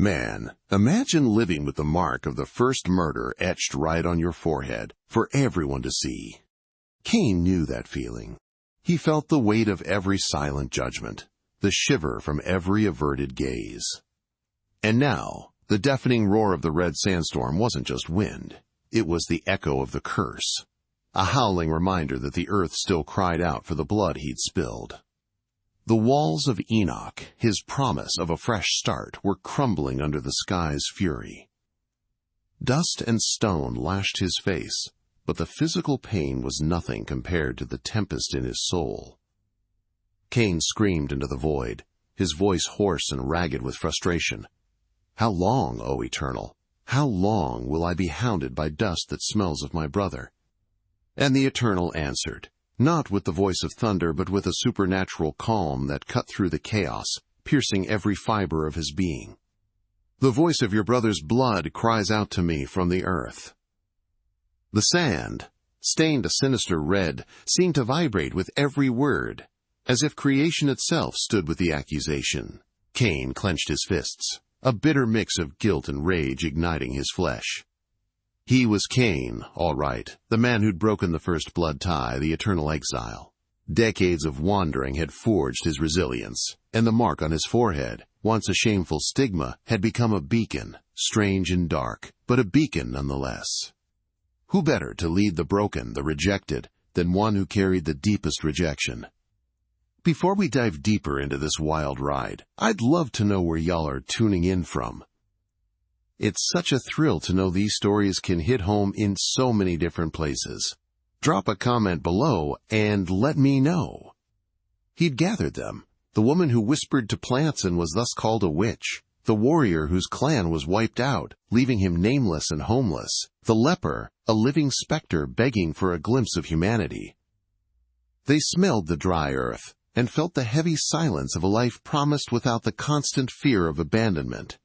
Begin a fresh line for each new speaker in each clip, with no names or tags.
Man, imagine living with the mark of the first murder etched right on your forehead for everyone to see. Cain knew that feeling. He felt the weight of every silent judgment, the shiver from every averted gaze. And now, the deafening roar of the red sandstorm wasn't just wind. It was the echo of the curse, a howling reminder that the earth still cried out for the blood he'd spilled. The walls of Enoch, his promise of a fresh start, were crumbling under the sky's fury. Dust and stone lashed his face, but the physical pain was nothing compared to the tempest in his soul. Cain screamed into the void, his voice hoarse and ragged with frustration. "How long, O Eternal? How long will I be hounded by dust that smells of my brother?" And the Eternal answered, not with the voice of thunder, but with a supernatural calm that cut through the chaos, piercing every fiber of his being. "The voice of your brother's blood cries out to me from the earth." The sand, stained a sinister red, seemed to vibrate with every word, as if creation itself stood with the accusation. Cain clenched his fists, a bitter mix of guilt and rage igniting his flesh. He was Cain, all right, the man who'd broken the first blood tie, the eternal exile. Decades of wandering had forged his resilience, and the mark on his forehead, once a shameful stigma, had become a beacon, strange and dark, but a beacon nonetheless. Who better to lead the broken, the rejected, than one who carried the deepest rejection? Before we dive deeper into this wild ride, I'd love to know where y'all are tuning in from. It's such a thrill to know these stories can hit home in so many different places. Drop a comment below and let me know. He'd gathered them, the woman who whispered to plants and was thus called a witch, the warrior whose clan was wiped out, leaving him nameless and homeless, the leper, a living specter begging for a glimpse of humanity. They smelled the dry earth and felt the heavy silence of a life promised without the constant fear of abandonment.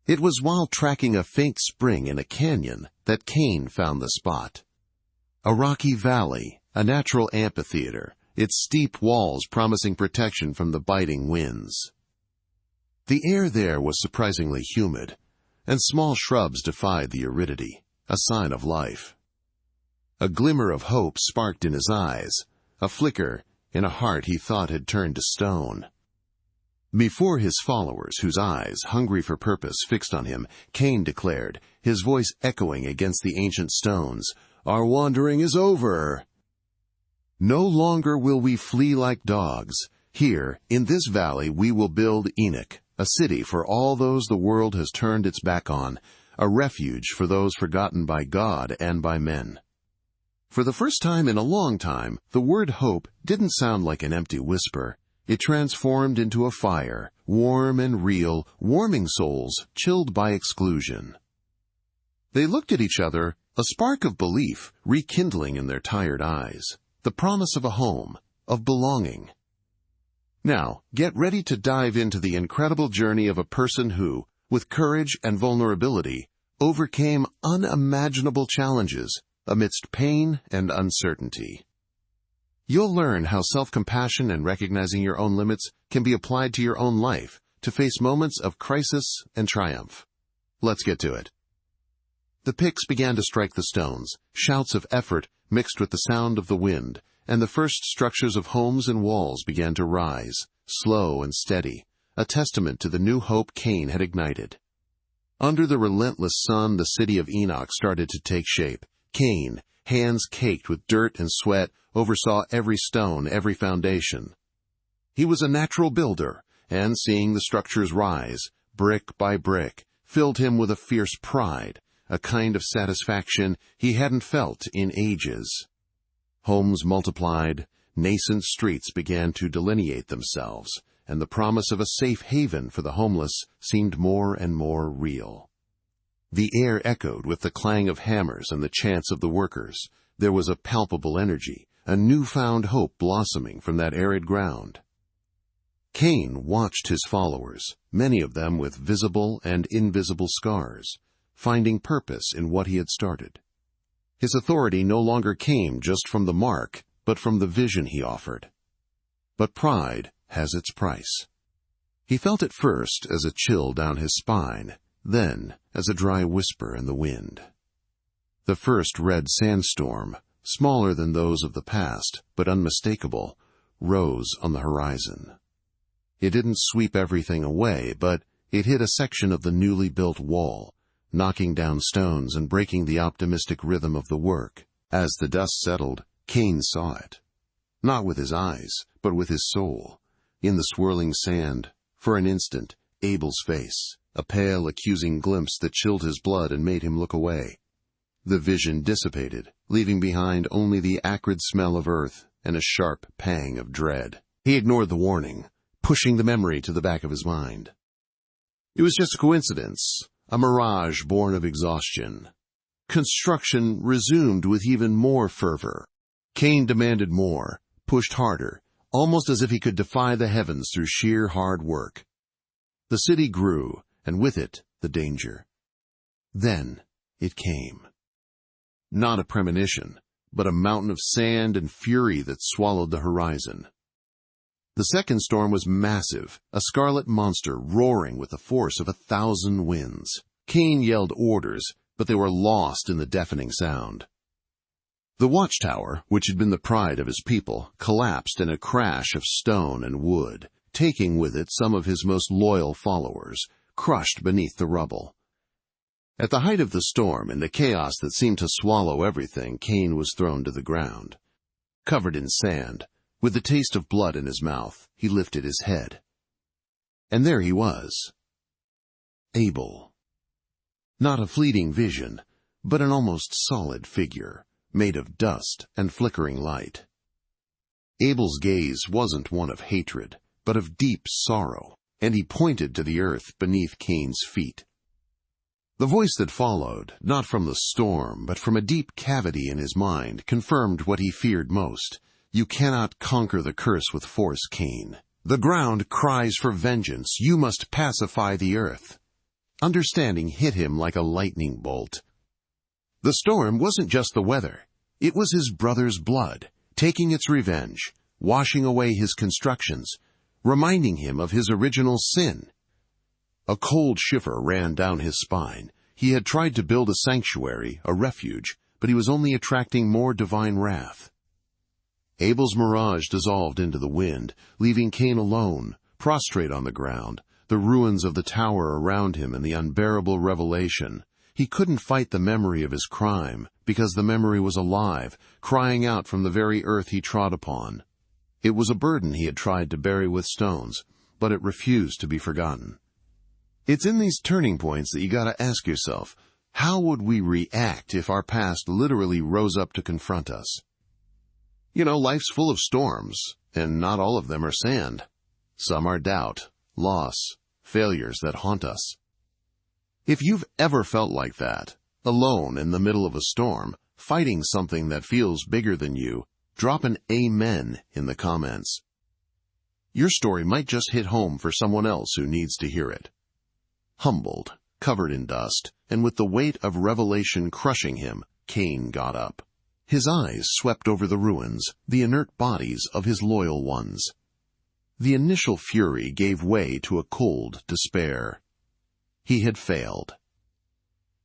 It was while tracking a faint spring in a canyon that Cain found the spot. A rocky valley, a natural amphitheater, its steep walls promising protection from the biting winds. The air there was surprisingly humid, and small shrubs defied the aridity, a sign of life. A glimmer of hope sparked in his eyes, a flicker in a heart he thought had turned to stone. Before his followers, whose eyes, hungry for purpose, fixed on him, Cain declared, his voice echoing against the ancient stones, "Our wandering is over. No longer will we flee like dogs. Here, in this valley, we will build Enoch, a city for all those the world has turned its back on, a refuge for those forgotten by God and by men." For the first time in a long time, the word hope didn't sound like an empty whisper. It transformed into a fire, warm and real, warming souls chilled by exclusion. They looked at each other, a spark of belief rekindling in their tired eyes, the promise of a home, of belonging. Now, get ready to dive into the incredible journey of a person who, with courage and vulnerability, overcame unimaginable challenges amidst pain and uncertainty. You'll learn how self-compassion and recognizing your own limits can be applied to your own life to face moments of crisis and triumph. Let's get to it. The picks began to strike the stones, shouts of effort mixed with the sound of the wind, and the first structures of homes and walls began to rise, slow and steady, a testament to the new hope Cain had ignited. Under the relentless sun, the city of Enoch started to take shape. Cain, hands caked with dirt and sweat, oversaw every stone, every foundation. He was a natural builder, and seeing the structures rise, brick by brick, filled him with a fierce pride, a kind of satisfaction he hadn't felt in ages. Homes multiplied, nascent streets began to delineate themselves, and the promise of a safe haven for the homeless seemed more and more real. The air echoed with the clang of hammers and the chants of the workers. There was a palpable energy, a newfound hope blossoming from that arid ground. Cain watched his followers, many of them with visible and invisible scars, finding purpose in what he had started. His authority no longer came just from the mark, but from the vision he offered. But pride has its price. He felt it first as a chill down his spine, then as a dry whisper in the wind. The first red sandstorm, smaller than those of the past, but unmistakable, rose on the horizon. It didn't sweep everything away, but it hit a section of the newly built wall, knocking down stones and breaking the optimistic rhythm of the work. As the dust settled, CAIN saw it. Not with his eyes, but with his soul. In the swirling sand, for an instant, Abel's face, a pale, accusing glimpse that chilled his blood and made him look away. The vision dissipated, leaving behind only the acrid smell of earth and a sharp pang of dread. He ignored the warning, pushing the memory to the back of his mind. It was just a coincidence, a mirage born of exhaustion. Construction resumed with even more fervor. CAIN demanded more, pushed harder, almost as if he could defy the heavens through sheer hard work. The city grew, and with it, the danger. Then it came. Not a premonition, but a mountain of sand and fury that swallowed the horizon. The second storm was massive, a scarlet monster roaring with the force of 1,000 winds. CAIN yelled orders, but they were lost in the deafening sound. The watchtower, which had been the pride of his people, collapsed in a crash of stone and wood, taking with it some of his most loyal followers, crushed beneath the rubble. At the height of the storm, in the chaos that seemed to swallow everything, CAIN was thrown to the ground. Covered in sand, with the taste of blood in his mouth, he lifted his head. And there he was. Abel. Not a fleeting vision, but an almost solid figure, made of dust and flickering light. Abel's gaze wasn't one of hatred, but of deep sorrow, and he pointed to the earth beneath CAIN's feet. The voice that followed, not from the storm, but from a deep cavity in his mind, confirmed what he feared most. You cannot conquer the curse with force, CAIN. The ground cries for vengeance. You must pacify the earth. Understanding hit him like a lightning bolt. The storm wasn't just the weather. It was his brother's blood, taking its revenge, washing away his constructions, reminding him of his original sin. A cold shiver ran down his spine. He had tried to build a sanctuary, a refuge, but he was only attracting more divine wrath. Abel's mirage dissolved into the wind, leaving CAIN alone, prostrate on the ground, the ruins of the tower around him and the unbearable revelation. He couldn't fight the memory of his crime, because the memory was alive, crying out from the very earth he trod upon. It was a burden he had tried to bury with stones, but it refused to be forgotten. It's in these turning points that you gotta ask yourself, how would we react if our past literally rose up to confront us? Life's full of storms, and not all of them are sand. Some are doubt, loss, failures that haunt us. If you've ever felt like that, alone in the middle of a storm, fighting something that feels bigger than you, drop an amen in the comments. Your story might just hit home for someone else who needs to hear it. Humbled, covered in dust, and with the weight of revelation crushing him, CAIN got up. His eyes swept over the ruins, the inert bodies of his loyal ones. The initial fury gave way to a cold despair. He had failed.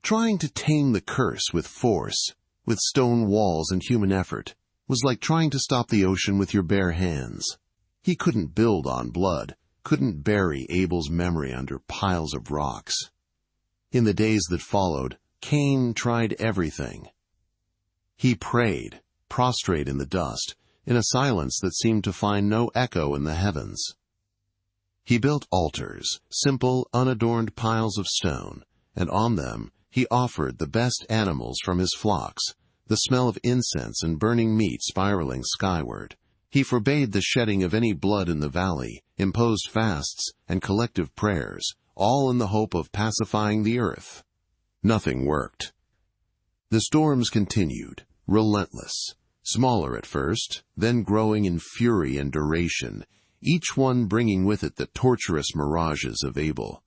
Trying to tame the curse with force, with stone walls and human effort, was like trying to stop the ocean with your bare hands. He couldn't build on blood, couldn't bury Abel's memory under piles of rocks. In the days that followed, CAIN tried everything. He prayed, prostrate in the dust, in a silence that seemed to find no echo in the heavens. He built altars, simple, unadorned piles of stone, and on them he offered the best animals from his flocks, the smell of incense and burning meat spiraling skyward. He forbade the shedding of any blood in the valley, imposed fasts and collective prayers, all in the hope of pacifying the earth. Nothing worked. The storms continued, relentless, smaller at first, then growing in fury and duration, each one bringing with it the torturous mirages of Abel.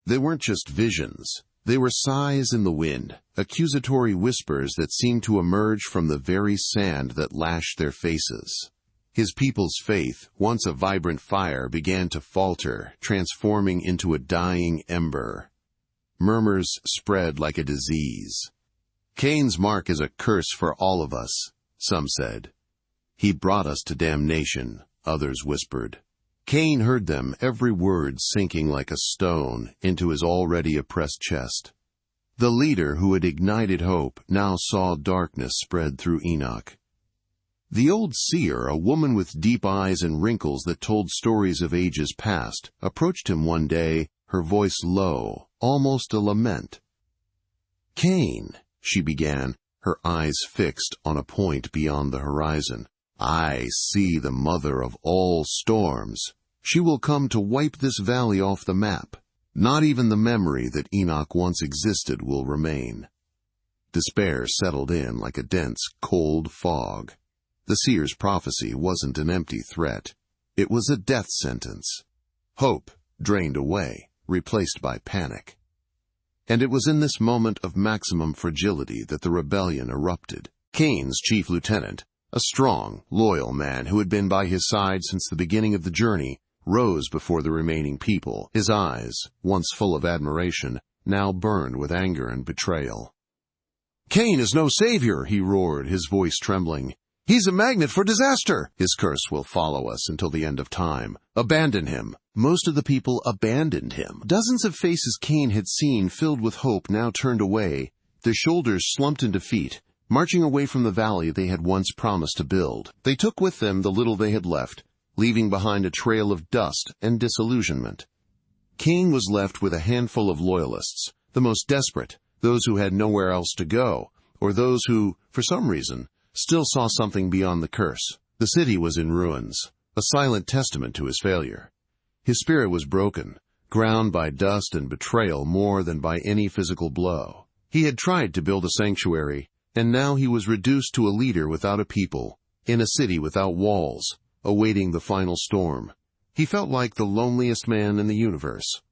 They weren't just visions. They were sighs in the wind, accusatory whispers that seemed to emerge from the very sand that lashed their faces. His people's faith, once a vibrant fire, began to falter, transforming into a dying ember. Murmurs spread like a disease. "Cain's mark is a curse for all of us," some said. "He brought us to damnation," others whispered. Cain heard them, every word sinking like a stone into his already oppressed chest. The leader who had ignited hope now saw darkness spread through Enoch. The old seer, a woman with deep eyes and wrinkles that told stories of ages past, approached him one day, her voice low, almost a lament. "Cain," she began, her eyes fixed on a point beyond the horizon. "I see the mother of all storms. She will come to wipe this valley off the map. Not even the memory that Enoch once existed will remain." Despair settled in like a dense, cold fog. The seer's prophecy wasn't an empty threat. It was a death sentence. Hope drained away, replaced by panic. And it was in this moment of maximum fragility that the rebellion erupted. Cain's chief lieutenant, a strong, loyal man who had been by his side since the beginning of the journey, rose before the remaining people, his eyes, once full of admiration, now burned with anger and betrayal. "Cain is no savior," he roared, his voice trembling. "He's a magnet for disaster. His curse will follow us until the end of time. Abandon him." Most of the people abandoned him. Dozens of faces Cain had seen filled with hope now turned away, their shoulders slumped in defeat, marching away from the valley they had once promised to build. They took with them the little they had left, leaving behind a trail of dust and disillusionment. Cain was left with a handful of loyalists, the most desperate, those who had nowhere else to go, or those who, for some reason, still saw something beyond the curse. The city was in ruins, a silent testament to his failure. His spirit was broken, ground by dust and betrayal more than by any physical blow. He had tried to build a sanctuary, and now he was reduced to a leader without a people, in a city without walls, awaiting the final storm. He felt like the loneliest man in the universe.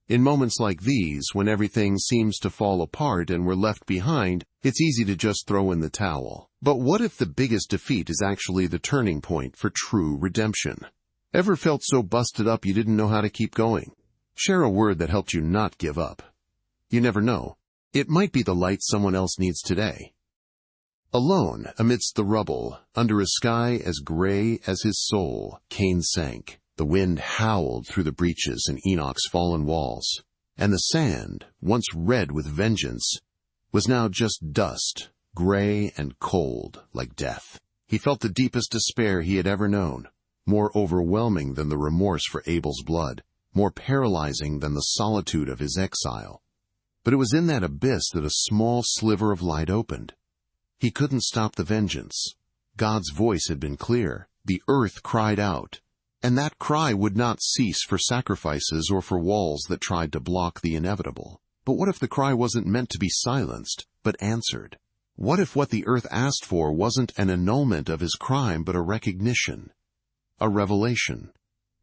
In moments like these, when everything seems to fall apart and we're left behind, it's easy to just throw in the towel. But what if the biggest defeat is actually the turning point for true redemption? Ever felt so busted up you didn't know how to keep going? Share a word that helped you not give up. You never know. It might be the light someone else needs today. Alone, amidst the rubble, under a sky as gray as his soul, Cain sank. The wind howled through the breaches in Enoch's fallen walls, and the sand, once red with vengeance, was now just dust, gray and cold like death. He felt the deepest despair he had ever known, more overwhelming than the remorse for Abel's blood, more paralyzing than the solitude of his exile. But it was in that abyss that a small sliver of light opened. He couldn't stop the vengeance. God's voice had been clear. The earth cried out. And that cry would not cease for sacrifices or for walls that tried to block the inevitable. But what if the cry wasn't meant to be silenced, but answered? What if what the earth asked for wasn't an annulment of his crime, but a recognition, a revelation?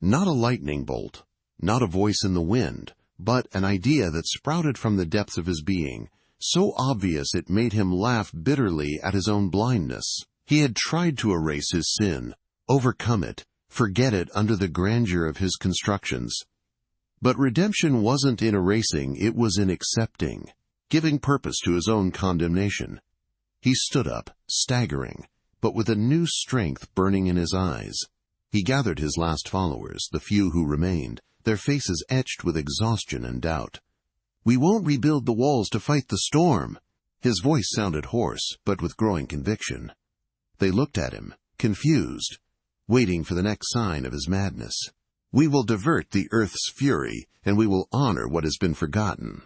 Not a lightning bolt, not a voice in the wind, but an idea that sprouted from the depths of his being, so obvious it made him laugh bitterly at his own blindness. He had tried to erase his sin, overcome it, forget it under the grandeur of his constructions. But redemption wasn't in erasing, it was in accepting, giving purpose to his own condemnation. He stood up, staggering, but with a new strength burning in his eyes. He gathered his last followers, the few who remained, their faces etched with exhaustion and doubt. "We won't rebuild the walls to fight the storm." His voice sounded hoarse, but with growing conviction. They looked at him, confused, waiting for the next sign of his madness. "We will divert the earth's fury, and we will honor what has been forgotten."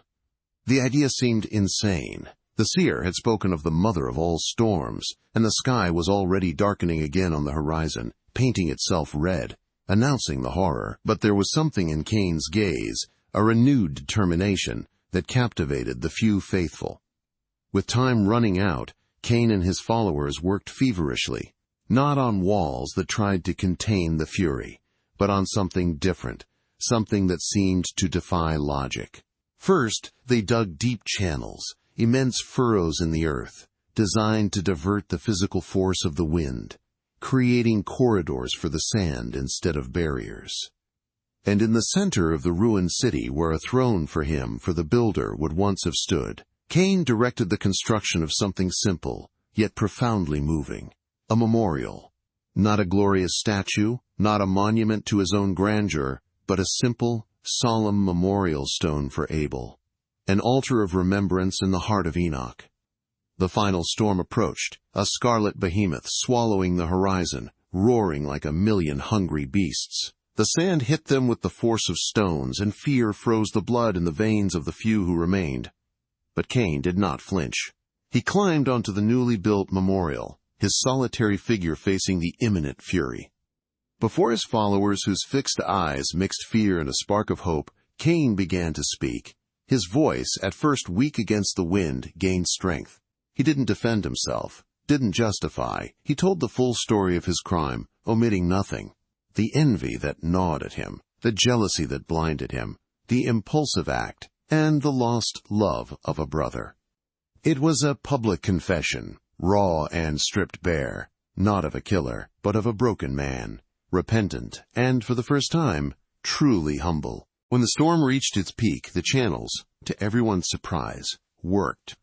The idea seemed insane. The seer had spoken of the mother of all storms, and the sky was already darkening again on the horizon, painting itself red, announcing the horror. But there was something in Cain's gaze, a renewed determination, that captivated the few faithful. With time running out, Cain and his followers worked feverishly, not on walls that tried to contain the fury, but on something different, something that seemed to defy logic. First, they dug deep channels, immense furrows in the earth, designed to divert the physical force of the wind. creating corridors for the sand instead of barriers. And in the center of the ruined city where a throne for the builder would once have stood, CAIN directed the construction of something simple, yet profoundly moving. A memorial. Not a glorious statue, not a monument to his own grandeur, but a simple, solemn memorial stone for Abel. An altar of remembrance in the heart of Enoch. The final storm approached, a scarlet behemoth swallowing the horizon, roaring like a million hungry beasts. The sand hit them with the force of stones, and fear froze the blood in the veins of the few who remained. But CAIN did not flinch. He climbed onto the newly built memorial, his solitary figure facing the imminent fury. Before his followers, whose fixed eyes mixed fear and a spark of hope, CAIN began to speak. His voice, at first weak against the wind, gained strength. He didn't defend himself, didn't justify. He told the full story of his crime, omitting nothing. The envy that gnawed at him, the jealousy that blinded him, the impulsive act, and the lost love of a brother. It was a public confession, raw and stripped bare, not of a killer, but of a broken man, repentant, and, for the first time, truly humble. When the storm reached its peak, the channels, to everyone's surprise, worked.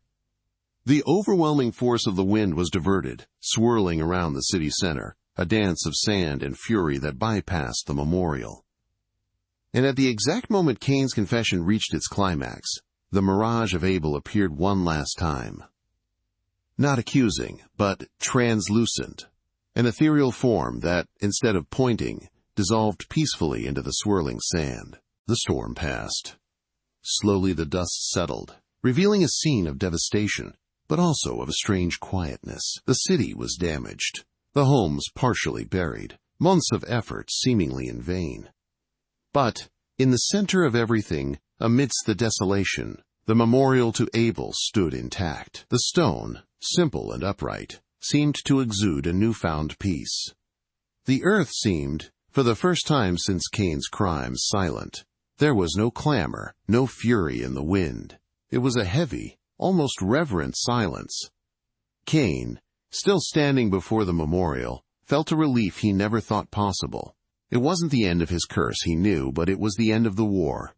The overwhelming force of the wind was diverted, swirling around the city center, a dance of sand and fury that bypassed the memorial. And at the exact moment CAIN's confession reached its climax, the mirage of Abel appeared one last time. Not accusing, but translucent, an ethereal form that, instead of pointing, dissolved peacefully into the swirling sand. The storm passed. Slowly the dust settled, revealing a scene of devastation, but also of a strange quietness. The city was damaged, the homes partially buried, months of effort seemingly in vain. But, in the center of everything, amidst the desolation, the memorial to Abel stood intact. The stone, simple and upright, seemed to exude a newfound peace. The earth seemed, for the first time since CAIN's crime, silent. There was no clamor, no fury in the wind. It was a heavy, almost reverent silence. CAIN, still standing before the memorial, felt a relief he never thought possible. It wasn't the end of his curse, he knew, but it was the end of the war.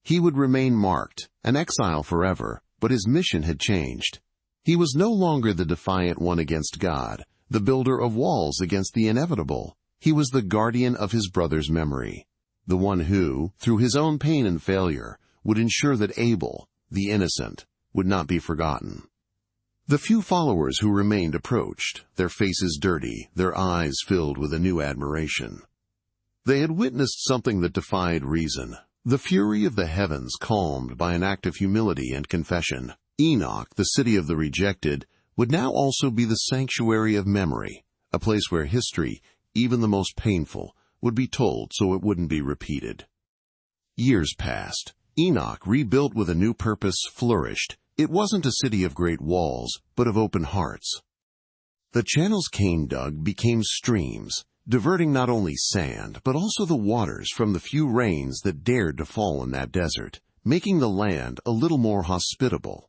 He would remain marked, an exile forever, but his mission had changed. He was no longer the defiant one against God, the builder of walls against the inevitable. He was the guardian of his brother's memory, the one who, through his own pain and failure, would ensure that Abel, the innocent, would not be forgotten. The few followers who remained approached, their faces dirty, their eyes filled with a new admiration. They had witnessed something that defied reason. The fury of the heavens calmed by an act of humility and confession. Enoch, the city of the rejected, would now also be the sanctuary of memory, a place where history, even the most painful, would be told so it wouldn't be repeated. Years passed. Enoch, rebuilt with a new purpose, flourished. It wasn't a city of great walls, but of open hearts. The channels CAIN dug became streams, diverting not only sand, but also the waters from the few rains that dared to fall in that desert, making the land a little more hospitable.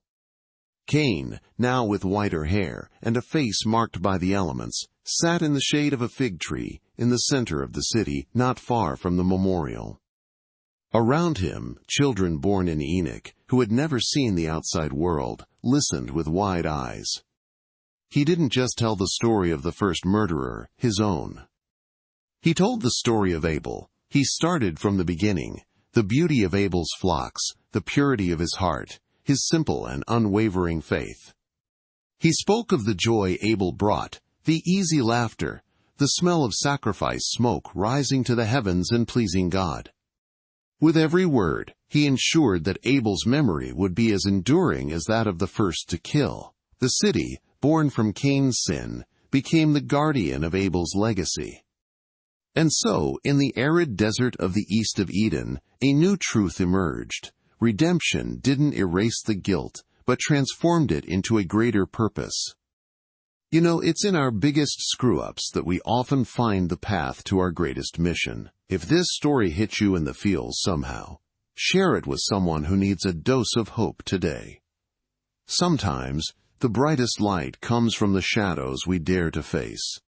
CAIN, now with whiter hair and a face marked by the elements, sat in the shade of a fig tree in the center of the city, not far from the memorial. Around him, children born in Enoch, who had never seen the outside world, listened with wide eyes. He didn't just tell the story of the first murderer, his own. He told the story of Abel. He started from the beginning, the beauty of Abel's flocks, the purity of his heart, his simple and unwavering faith. He spoke of the joy Abel brought, the easy laughter, the smell of sacrifice smoke rising to the heavens and pleasing God. With every word, he ensured that Abel's memory would be as enduring as that of the first to kill. The city, born from CAIN's sin, became the guardian of Abel's legacy. And so, in the arid desert of the east of Eden, a new truth emerged. Redemption didn't erase the guilt, but transformed it into a greater purpose. You know, it's in our biggest screw-ups that we often find the path to our greatest mission. If this story hits you in the feels somehow, share it with someone who needs a dose of hope today. Sometimes, the brightest light comes from the shadows we dare to face.